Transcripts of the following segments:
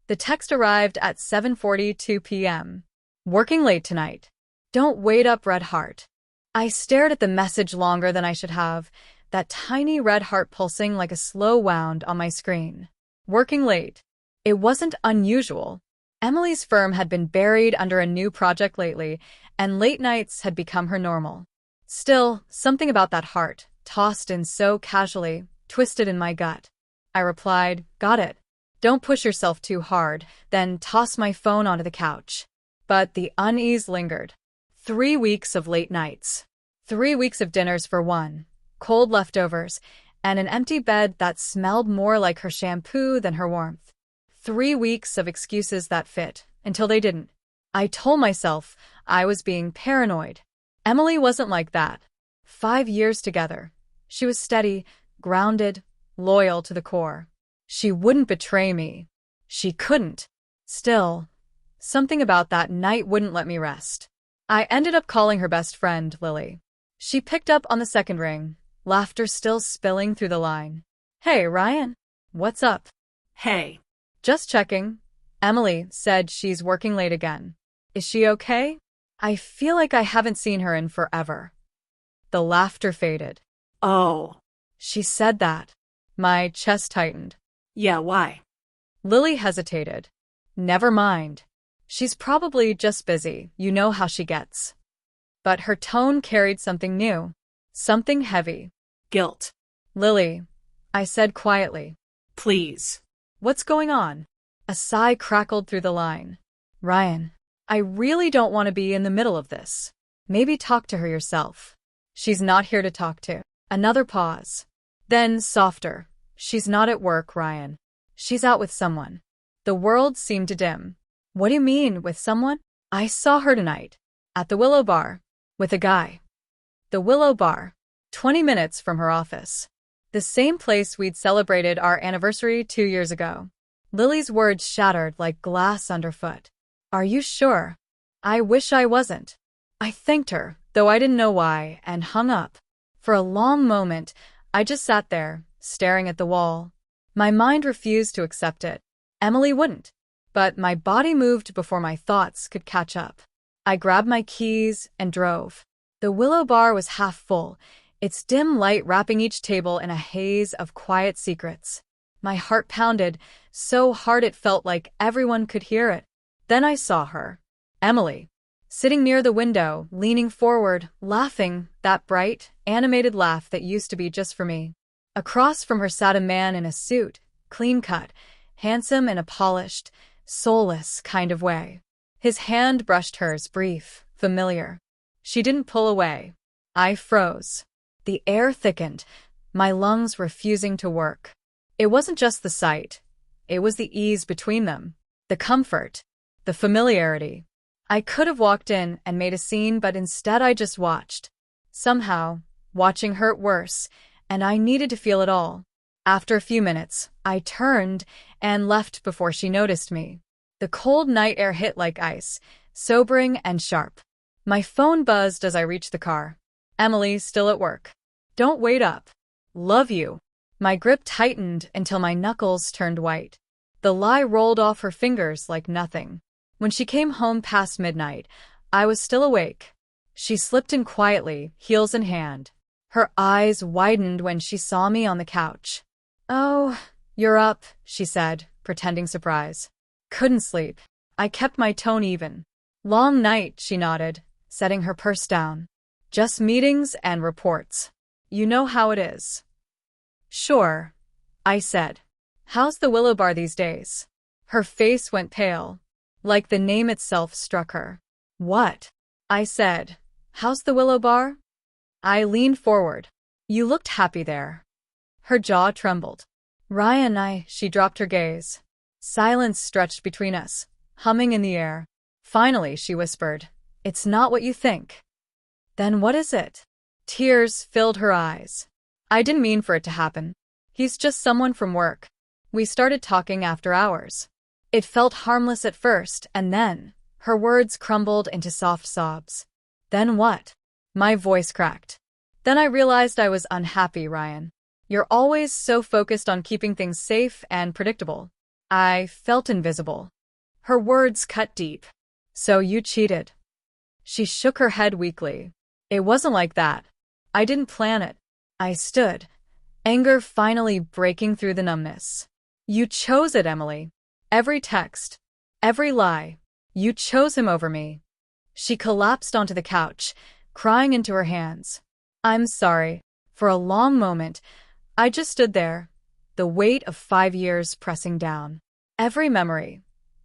The text arrived at 7:42 p.m. Working late tonight. Don't wait up, red heart. I stared at the message longer than I should have, that tiny red heart pulsing like a slow wound on my screen. Working late. It wasn't unusual. Emily's firm had been buried under a new project lately, and late nights had become her normal. Still, something about that heart, tossed in so casually, twisted in my gut. I replied, got it. Don't push yourself too hard, then toss my phone onto the couch. But the unease lingered. 3 weeks of late nights. 3 weeks of dinners for one, cold leftovers, and an empty bed that smelled more like her shampoo than her warmth. 3 weeks of excuses that fit, until they didn't. I told myself I was being paranoid. Emily wasn't like that. 5 years together. She was steady, grounded, loyal to the core. She wouldn't betray me. She couldn't. Still, something about that night wouldn't let me rest. I ended up calling her best friend, Lily. She picked up on the second ring, laughter still spilling through the line. Hey, Ryan. What's up? Hey. Just checking. Emily said she's working late again. Is she okay? I feel like I haven't seen her in forever. The laughter faded. Oh. She said that. My chest tightened. Yeah, why? Lily hesitated. Never mind. She's probably just busy, you know how she gets. But her tone carried something new. Something heavy. Guilt. Lily, I said quietly. Please. What's going on? A sigh crackled through the line. Ryan, I really don't want to be in the middle of this. Maybe talk to her yourself. She's not here to talk to. Another pause. Then, softer. She's not at work, Ryan. She's out with someone. The world seemed to dim. What do you mean, with someone? I saw her tonight. At the Willow Bar. With a guy. The Willow Bar. 20 minutes from her office. The same place we'd celebrated our anniversary 2 years ago. Lily's words shattered like glass underfoot. Are you sure? I wish I wasn't. I thanked her, though I didn't know why, and hung up. For a long moment, I just sat there, staring at the wall. My mind refused to accept it. Emily wouldn't. But my body moved before my thoughts could catch up. I grabbed my keys and drove. The Willow Bar was half full, its dim light wrapping each table in a haze of quiet secrets. My heart pounded, so hard it felt like everyone could hear it. Then I saw her. Emily. Sitting near the window, leaning forward, laughing, that bright, animated laugh that used to be just for me. Across from her sat a man in a suit, clean-cut, handsome in a polished, soulless kind of way. His hand brushed hers, brief, familiar. She didn't pull away. I froze. The air thickened, my lungs refusing to work. It wasn't just the sight. It was the ease between them, the comfort, the familiarity. I could have walked in and made a scene, but instead I just watched. Somehow, watching hurt worse, and I needed to feel it all. After a few minutes, I turned and left before she noticed me. The cold night air hit like ice, sobering and sharp. My phone buzzed as I reached the car. Emily, still at work. Don't wait up. Love you. My grip tightened until my knuckles turned white. The lie rolled off her fingers like nothing. When she came home past midnight, I was still awake. She slipped in quietly, heels in hand. Her eyes widened when she saw me on the couch. Oh, you're up, she said, pretending surprise. Couldn't sleep. I kept my tone even. Long night, she nodded, setting her purse down. Just meetings and reports. You know how it is. Sure, I said. How's the Willow Bar these days? Her face went pale, like the name itself struck her. What? I said. How's the Willow Bar? I leaned forward. You looked happy there. Her jaw trembled. Ryan, she dropped her gaze. Silence stretched between us, humming in the air. Finally, she whispered, it's not what you think. Then what is it? Tears filled her eyes. I didn't mean for it to happen. He's just someone from work. We started talking after hours. It felt harmless at first, and then, her words crumbled into soft sobs. Then what? My voice cracked. Then I realized I was unhappy, Ryan. You're always so focused on keeping things safe and predictable. I felt invisible. Her words cut deep. So you cheated. She shook her head weakly. It wasn't like that. I didn't plan it. I stood, anger finally breaking through the numbness. You chose it, Emily. Every text, every lie. You chose him over me. She collapsed onto the couch, crying into her hands. I'm sorry. For a long moment, I just stood there, the weight of 5 years pressing down. Every memory,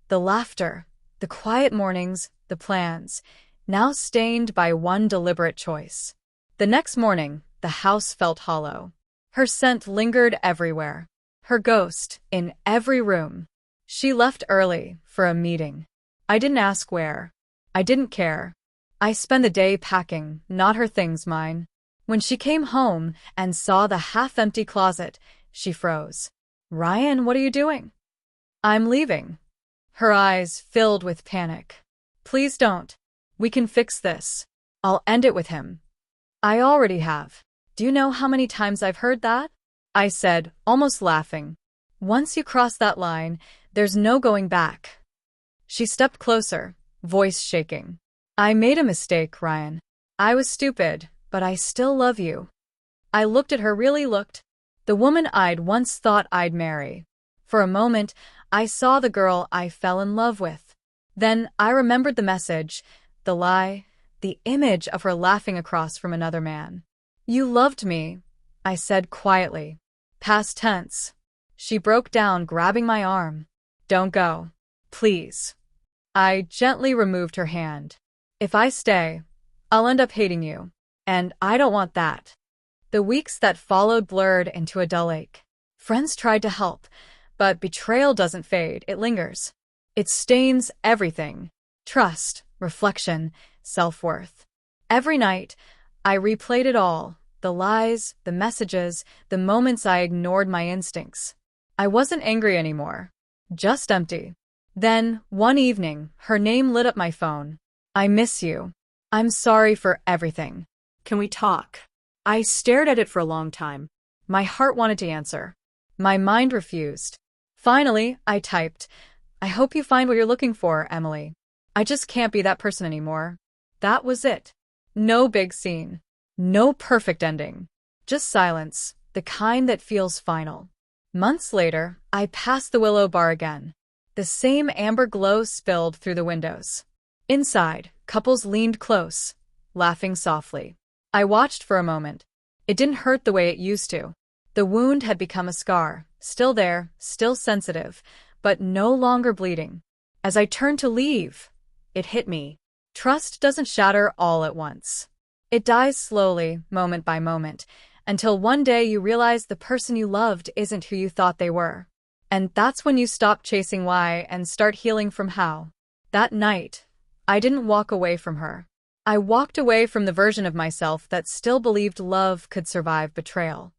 the laughter, the quiet mornings, the plans, now stained by one deliberate choice. The next morning, the house felt hollow. Her scent lingered everywhere. Her ghost in every room. She left early for a meeting. I didn't ask where. I didn't care. I spent the day packing, not her things, mine. When she came home and saw the half-empty closet, she froze. Ryan, what are you doing? I'm leaving. Her eyes filled with panic. Please don't. We can fix this. I'll end it with him. I already have. Do you know how many times I've heard that? I said, almost laughing. Once you cross that line, there's no going back. She stepped closer, voice shaking. I made a mistake, Ryan. I was stupid, but I still love you. I looked at her, really looked. The woman I'd once thought I'd marry. For a moment, I saw the girl I fell in love with. Then I remembered the message, the lie, the image of her laughing across from another man. You loved me, I said quietly. Past tense. She broke down, grabbing my arm. Don't go. Please. I gently removed her hand. If I stay, I'll end up hating you. And I don't want that. The weeks that followed blurred into a dull ache. Friends tried to help, but betrayal doesn't fade, it lingers. It stains everything. Trust, reflection, self-worth. Every night, I replayed it all. The lies, the messages, the moments I ignored my instincts. I wasn't angry anymore. Just empty. Then, one evening, her name lit up my phone. I miss you. I'm sorry for everything. Can we talk? I stared at it for a long time. My heart wanted to answer. My mind refused. Finally, I typed, I hope you find what you're looking for, Emily. I just can't be that person anymore. That was it. No big scene. No perfect ending. Just silence, the kind that feels final. Months later, I passed the Willow Bar again. The same amber glow spilled through the windows. Inside, couples leaned close, laughing softly. I watched for a moment. It didn't hurt the way it used to. The wound had become a scar, still there, still sensitive, but no longer bleeding. As I turned to leave, it hit me. Trust doesn't shatter all at once. It dies slowly, moment by moment, until one day you realize the person you loved isn't who you thought they were. And that's when you stop chasing why and start healing from how. That night, I didn't walk away from her. I walked away from the version of myself that still believed love could survive betrayal.